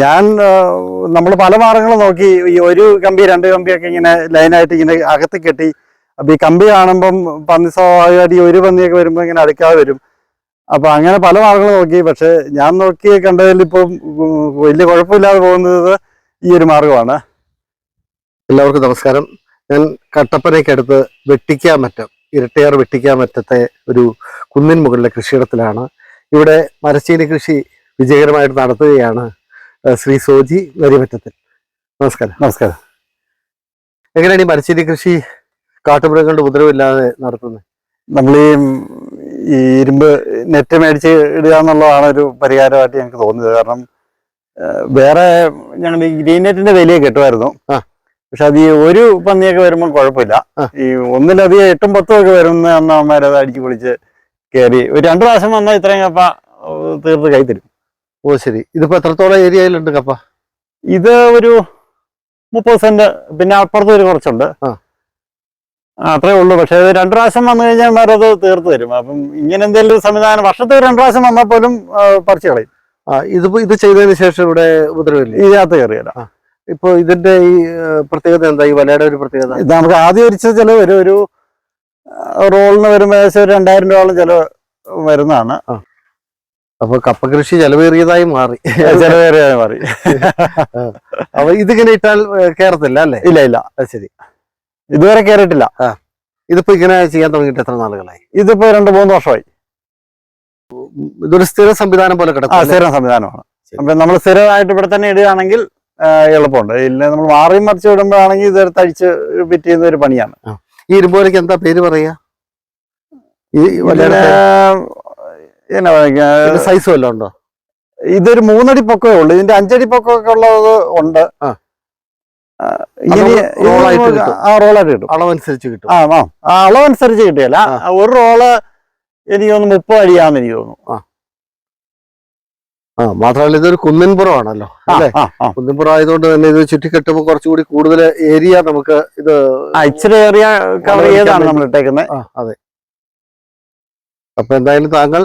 ഞാൻ നമ്മൾ പല മാർഗങ്ങളും നോക്കി. ഈ ഒരു കമ്പി രണ്ട് കമ്പിയൊക്കെ ഇങ്ങനെ ലൈനായിട്ട് ഇങ്ങനെ അകത്ത് കെട്ടി. അപ്പൊ ഈ കമ്പി കാണുമ്പം പന്നി സ്വാഭാവികമായിട്ട് ഈ ഒരു പന്നിയൊക്കെ വരുമ്പോ ഇങ്ങനെ അടുക്കാതെ വരും. അപ്പൊ അങ്ങനെ പല മാർഗങ്ങളും നോക്കി. പക്ഷെ ഞാൻ നോക്കി കണ്ടതിൽ ഇപ്പം വലിയ കുഴപ്പമില്ലാതെ പോകുന്നത് ഈ ഒരു മാർഗമാണ്. എല്ലാവർക്കും നമസ്കാരം. ഞാൻ കട്ടപ്പനയ്ക്കടുത്ത് വെട്ടിക്കാമറ്റം, ഇരട്ടയാർ വെട്ടിക്കാമറ്റത്തെ ഒരു കുന്നിൻ മുകളിലെ കൃഷിയിടത്തിലാണ്. ഇവിടെ മരച്ചീനി കൃഷി വിജയകരമായിട്ട് നടത്തുകയാണ് ശ്രീ സോജി നരിമറ്റത്തിൽ. നമസ്കാരം. നമസ്കാരം. എങ്ങനെയാണ് ഈ മരച്ചീനി കൃഷി കാട്ടുമൃഗങ്ങളുടെ ഉപദ്രവമില്ലാതെ നടത്തുന്നത്? നമ്മൾ ഈ ഇരുമ്പ് നെറ്റ് മേടിച്ച് ഇടുക എന്നുള്ളതാണ് ഒരു പരിഹാരമായിട്ട് ഞങ്ങൾക്ക് തോന്നിയത്. കാരണം വേറെ ഞങ്ങൾ ഈ ഗ്രീൻ നെറ്റിന്റെ വിലയെ കെട്ടുമായിരുന്നു. പക്ഷെ അത് ഈ ഒരു പന്നിയൊക്കെ വരുമ്പോൾ കുഴപ്പമില്ല. ഈ ഒന്നിലധികം 8ഉം 10ഉം ഒക്കെ വരുന്ന അമ്മമാരത് അടിച്ചു പൊളിച്ച് കയറി ഒരു 2 പ്രാവശ്യം വന്നാൽ ഇത്രയും കപ്പ തീർത്ത് കൈ തരും. ഓ ശരി. ഇതിപ്പോ എത്രത്തോളം ഏരിയയിലുണ്ട് കപ്പ? ഇത് ഒരു 30 സെന്റ്, പിന്നെ അപ്പുറത്ത് ഒരു കുറച്ചുണ്ട്. അത്രേ ഉള്ളൂ. പക്ഷെ 2 പ്രാവശ്യം വന്നു കഴിഞ്ഞാൽ അത് തീർത്ത് തരും. അപ്പം ഇങ്ങനെ എന്തെങ്കിലും സംവിധാനം വർഷത്തിൽ 2 പ്രാവശ്യം വന്നാൽ പോലും പറിച്ചു കളയും. ഇത് ചെയ്തതിന് ശേഷം ഇവിടെ ഉപദ്രവമില്ല? ഇതിനകത്ത് കയറിയല്ല. ഇപ്പൊ ഇതിന്റെ ഈ പ്രത്യേകത എന്താ? ഈ വലയുടെ ഒരു പ്രത്യേകത ഇത് നമുക്ക് ആദ്യം ഒരിച്ച ചിലവ് വരും. ഒരു റോളിന് വരുമ്പോൾ ഏകദേശം 2000 രൂപയോളം ചിലവ് വരുന്നതാണ്. അപ്പൊ കപ്പ കൃഷി ചെലവേറിയതായി മാറി. ചെലവേറിയതായി മാറി. അപ്പൊ ഇതിങ്ങനെ ഇട്ടാൽ കേറത്തില്ല അല്ലേ? ഇല്ല ഇല്ല. ശരി. ഇതുവരെ കയറിയിട്ടില്ല. ഇതിപ്പോ ഇങ്ങനെ ചെയ്യാൻ തുടങ്ങിയിട്ട് എത്ര നാളുകളായി? ഇതിപ്പോ 2-3 വർഷമായി. ഇതൊരു സ്ഥിര സംവിധാനം പോലെ കിടക്കും? സ്ഥിര സംവിധാനമാണ്. അപ്പൊ നമ്മൾ സ്ഥിരമായിട്ട് ഇവിടെ തന്നെ ഇടുകയാണെങ്കിൽ എളുപ്പമുണ്ട്. ഇല്ല നമ്മൾ മാറിയും മറിച്ച് ഇടുമ്പോഴാണെങ്കിൽ ഇതെടുത്ത് അഴിച്ച് ഫിറ്റ് ചെയ്യുന്ന ഒരു പണിയാണ്. ഈ ഇരുമ്പോലയ്ക്ക് എന്താ പേര് പറയാ? സൈസ് വല്ലതും ഉണ്ടോ? ഇതൊരു 3 അടി പൊക്കമേ ഉള്ളൂ. ഇതിന്റെ 5 അടി പൊക്കമൊക്കെ ഉള്ളത് ഉണ്ട്. റോളായിട്ട് കിട്ടും. അളവനുസരിച്ച് കിട്ടും. അളവനുസരിച്ച് കിട്ടിയല്ല. ഒരു റോള് എനിക്ക് തോന്നുന്നു 30 അടിയാന്ന് എനിക്ക് തോന്നുന്നു. മാത്രമല്ല ഇതൊരു കുന്നിൻപുറമാണല്ലോ അല്ലേ? കുന്നിൻപുറം ആയതുകൊണ്ട് തന്നെ ഇത് ചുറ്റിക്കെട്ടുമ്പോൾ കുറച്ചുകൂടി കൂടുതൽ ഏരിയ നമുക്ക് ഇത് ഇച്ചിരി ഏരിയ കവർ ചെയ്താണ് നമ്മൾ ഇട്ടേക്കുന്നത്. അതെ. അപ്പൊ എന്തായാലും താങ്കൾ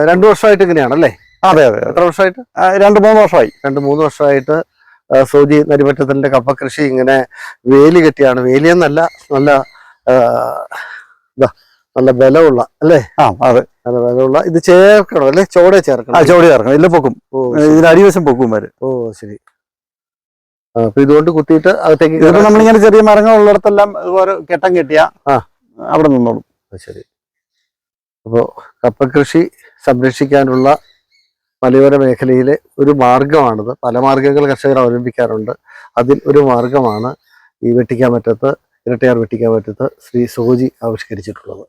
2 വർഷമായിട്ട് ഇങ്ങനെയാണല്ലേ? അതെ അതെ. എത്ര വർഷമായിട്ട്? 2-3 വർഷമായി. 2-3 വർഷമായിട്ട് സോജി നരിമറ്റത്തിന്റെ കപ്പ കൃഷി ഇങ്ങനെ വേലി കെട്ടിയാണ്. വേലിയെന്നല്ല, നല്ല ബലമുള്ള അല്ലേ? അതെ, നല്ല ബലമുള്ള. ഇത് ചേർക്കണം അല്ലേ? ചോടെ ചേർക്കണം. ചോടി ചേർക്കണം. ഇല്ല പൊക്കും. ഇതിന് അടിവശം പൊക്കും വരെ. ഓ ശരി. അപ്പൊ ഇതുകൊണ്ട് കുത്തിയിട്ട് അകത്തേക്ക് നമ്മളിങ്ങനെ ചെറിയ മരങ്ങൾ ഉള്ളിടത്തെല്ലാം ഇതുപോലെ കെട്ടം കെട്ടിയ അവിടെ നിന്നോളും. ശരി. അപ്പോ കപ്പ കൃഷി സംരക്ഷിക്കാനുള്ള മലയോര മേഖലയിലെ ഒരു മാർഗമാണിത്. പല മാർഗങ്ങൾ കർഷകർ അവലംബിക്കാറുണ്ട്. അതിൽ ഒരു മാർഗമാണ് ഈ വെട്ടിക്കാമറ്റത്ത്, ഇരട്ടയാർ വെട്ടിക്കാമറ്റത്ത് ശ്രീ സോജി ആവിഷ്കരിച്ചിട്ടുള്ളത്.